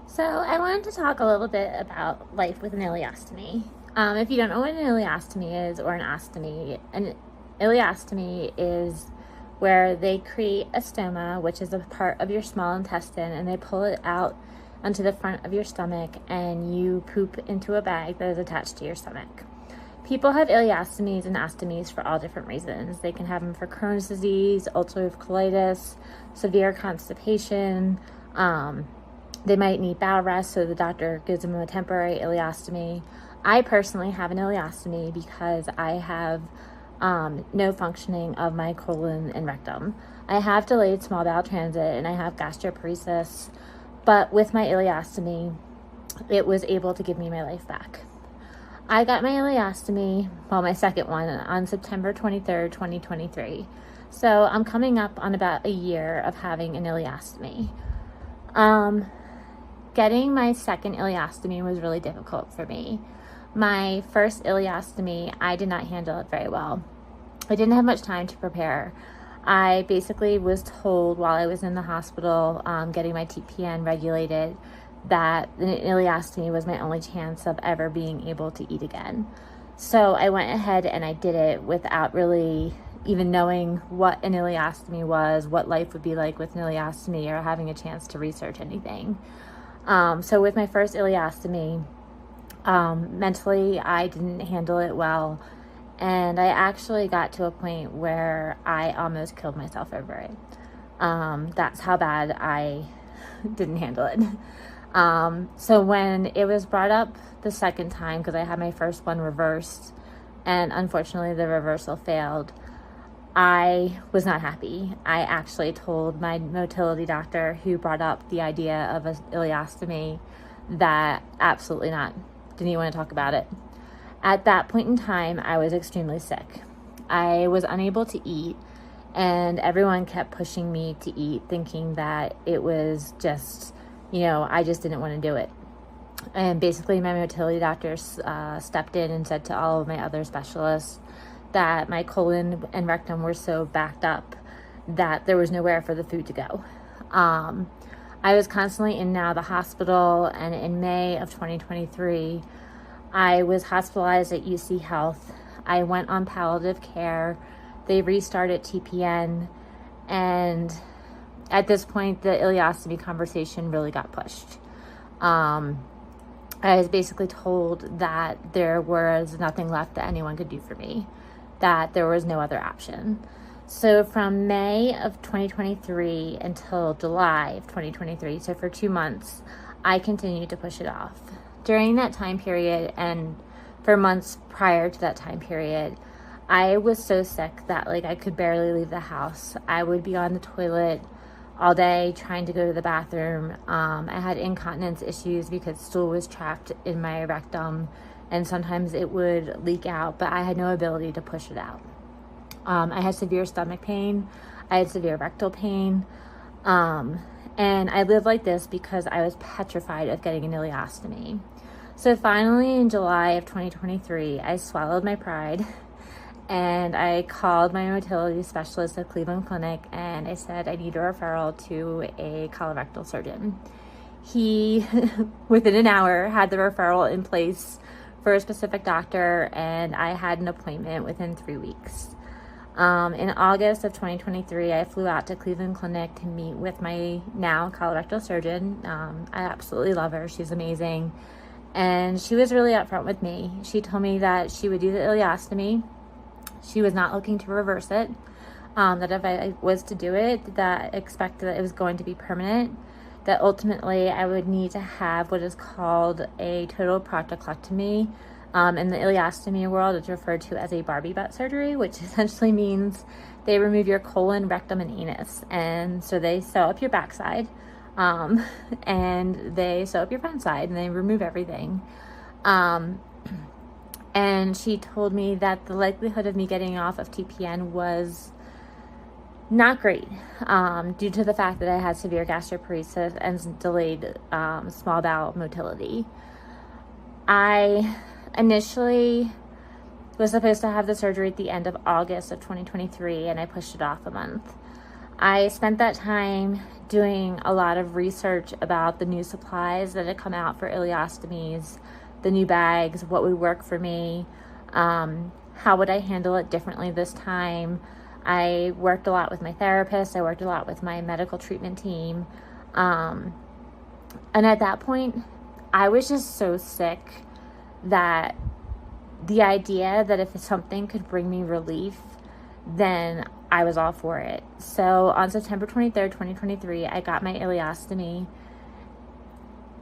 So I wanted to talk a little bit about life with an ileostomy. If you don't know what an ileostomy is or an ileostomy is where they create a stoma, which is a part of your small intestine, and they pull it out onto the front of your stomach, and you poop into a bag that is attached to your stomach. People have ileostomies and ostomies for all different reasons. They can have them for Crohn's disease, ulcerative colitis, severe constipation. They might need bowel rest, so the doctor gives them a temporary ileostomy. I personally have an ileostomy because I have no functioning of my colon and rectum. I have delayed small bowel transit and I have gastroparesis, but with my ileostomy, it was able to give me my life back. I got my ileostomy, my second one, on September 23rd, 2023. So I'm coming up on about a year of having an ileostomy. Getting my second ileostomy was really difficult for me. My first ileostomy, I did not handle it very well. I didn't have much time to prepare. I basically was told while I was in the hospital getting my TPN regulated that an ileostomy was my only chance of ever being able to eat again. So I went ahead and I did it without really even knowing what an ileostomy was, what life would be like with an ileostomy, or having a chance to research anything. So with my first ileostomy, mentally I didn't handle it well, and I actually got to a point where I almost killed myself over it. That's how bad I didn't handle it. So when it was brought up the second time, because I had my first one reversed, and unfortunately the reversal failed, I was not happy. I actually told my motility doctor, who brought up the idea of an ileostomy, that absolutely not. Didn't even want to talk about it. At that point in time, I was extremely sick. I was unable to eat, and everyone kept pushing me to eat, thinking that it was just, I just didn't want to do it. And basically my motility doctor stepped in and said to all of my other specialists that my colon and rectum were so backed up that there was nowhere for the food to go. I was constantly in and out of the hospital, and in May of 2023, I was hospitalized at UC Health. I went on palliative care. They restarted TPN, and at this point, the ileostomy conversation really got pushed. I was basically told that there was nothing left that anyone could do for me, that there was no other option. So from May of 2023 until July of 2023, so for 2 months, I continued to push it off. During that time period, and for months prior to that time period, I was so sick that I could barely leave the house. I would be on the toilet all day trying to go to the bathroom. I had incontinence issues because stool was trapped in my rectum, and sometimes it would leak out, but I had no ability to push it out. I had severe stomach pain. I had severe rectal pain. And I lived like this because I was petrified of getting an ileostomy. So finally in July of 2023, I swallowed my pride and I called my motility specialist at Cleveland Clinic, and I said I need a referral to a colorectal surgeon. He, within an hour, had the referral in place for a specific doctor, and I had an appointment within 3 weeks. In August of 2023, I flew out to Cleveland Clinic to meet with my now colorectal surgeon. I absolutely love her. She's amazing. And she was really upfront with me. She told me that she would do the ileostomy. She was not looking to reverse it. That if I was to do it, that I expected that it was going to be permanent. That ultimately I would need to have what is called a total proctoclectomy. In the ileostomy world, it's referred to as a Barbie butt surgery, which essentially means they remove your colon, rectum, and anus. And so they sew up your backside, and they sew up your front side, and they remove everything. And she told me that the likelihood of me getting off of TPN was not great, due to the fact that I had severe gastroparesis and delayed small bowel motility. I initially was supposed to have the surgery at the end of August of 2023, and I pushed it off a month. I spent that time doing a lot of research about the new supplies that had come out for ileostomies, the new bags, what would work for me, how would I handle it differently this time. I worked a lot with my therapist. I worked a lot with my medical treatment team. And at that point, I was just so sick that the idea that if something could bring me relief, then I was all for it. So on September 23rd, 2023, I got my ileostomy,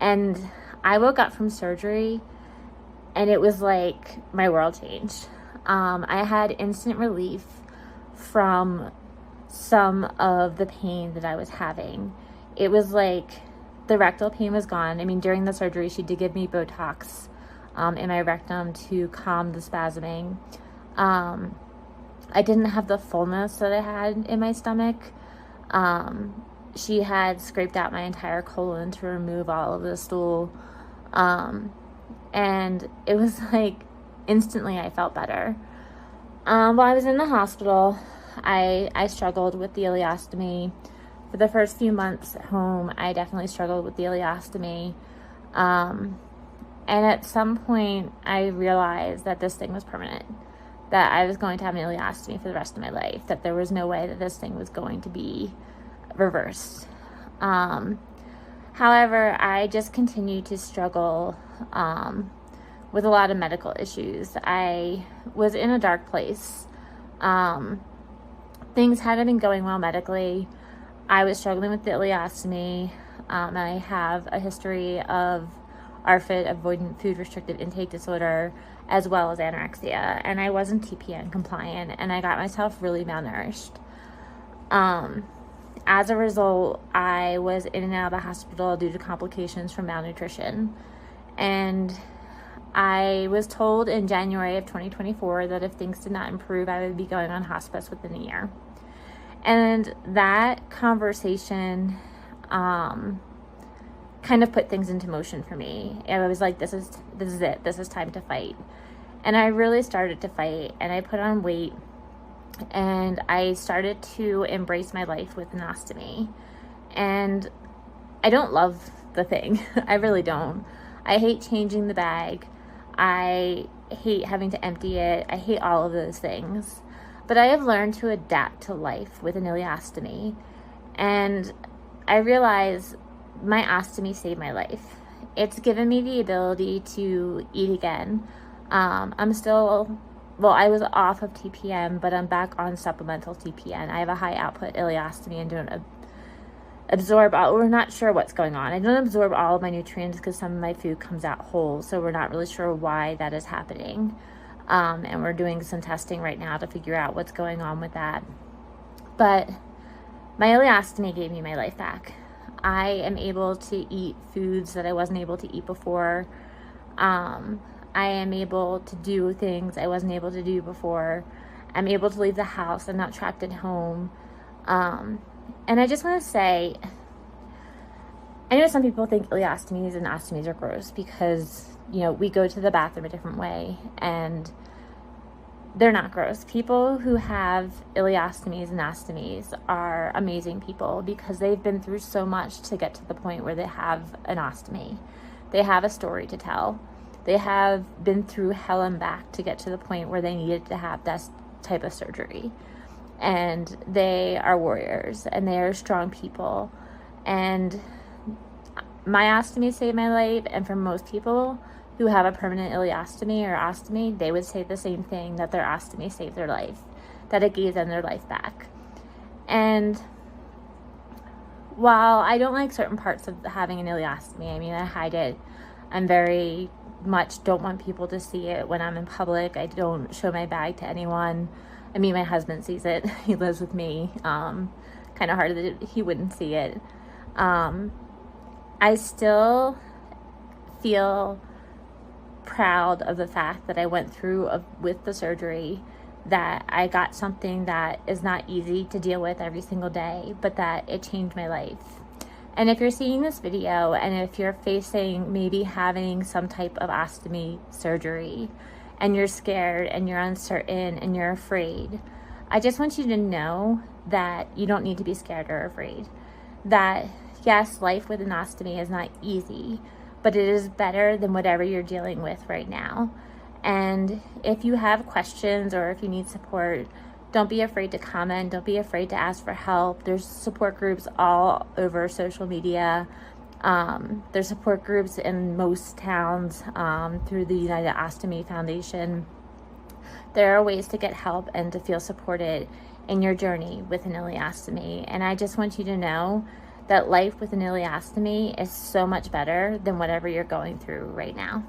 and I woke up from surgery and it was like my world changed. I had instant relief from some of the pain that I was having. It was like the rectal pain was gone. I mean, during the surgery, she did give me Botox in my rectum to calm the spasming. I didn't have the fullness that I had in my stomach. She had scraped out my entire colon to remove all of the stool. And it was like instantly I felt better. While I was in the hospital, I struggled with the ileostomy. For the first few months at home, I definitely struggled with the ileostomy. And at some point, I realized that this thing was permanent, that I was going to have an ileostomy for the rest of my life, that there was no way that this thing was going to be reversed. However, I just continued to struggle with a lot of medical issues. I was in a dark place. Things hadn't been going well medically. I was struggling with the ileostomy. I have a history of ARFID, avoidant food restricted intake disorder, as well as anorexia, and I wasn't TPN compliant, and I got myself really malnourished. As a result, I was in and out of the hospital due to complications from malnutrition, and I was told in January of 2024 that if things did not improve, I would be going on hospice within a year. And that conversation kind of put things into motion for me. And I was like, this is it. This is time to fight. And I really started to fight, and I put on weight, and I started to embrace my life with an ostomy. And I don't love the thing. I really don't. I hate changing the bag. I hate having to empty it. I hate all of those things. But I have learned to adapt to life with an ileostomy. And I realize my ostomy saved my life. It's given me the ability to eat again. I'm still, well, I was off of TPN, but I'm back on supplemental TPN. I have a high output ileostomy and don't absorb all, we're not sure what's going on. I don't absorb all of my nutrients because some of my food comes out whole, so we're not really sure why that is happening. And we're doing some testing right now to figure out what's going on with that. But my ileostomy gave me my life back. I am able to eat foods that I wasn't able to eat before. I am able to do things I wasn't able to do before. I'm able to leave the house. I'm not trapped at home. And I just want to say, I know some people think ileostomies and ostomies are gross because, you know, we go to the bathroom a different way, and they're not gross. People who have ileostomies and ostomies are amazing people because they've been through so much to get to the point where they have an ostomy. They have a story to tell. They have been through hell and back to get to the point where they needed to have that type of surgery. And they are warriors, and they are strong people. And my ostomy saved my life, and for most people who have a permanent ileostomy or ostomy, they would say the same thing, that their ostomy saved their life, that it gave them their life back. And while I don't like certain parts of having an ileostomy, I mean, I hide it. I'm very much don't want people to see it when I'm in public. I don't show my bag to anyone. I mean, my husband sees it. He lives with me. Kind of hard that he wouldn't see it. I still feel proud of the fact that I went through with the surgery, that I got something that is not easy to deal with every single day, but that it changed my life. And if you're seeing this video, and if you're facing maybe having some type of ostomy surgery, and you're scared and you're uncertain and you're afraid, I just want you to know that you don't need to be scared or afraid. That yes, life with an ostomy is not easy, but it is better than whatever you're dealing with right now. And if you have questions or if you need support, don't be afraid to comment. Don't be afraid to ask for help. There's support groups all over social media. There's support groups in most towns through the United Ostomy Foundation. There are ways to get help and to feel supported in your journey with an ileostomy. And I just want you to know that life with an ileostomy is so much better than whatever you're going through right now.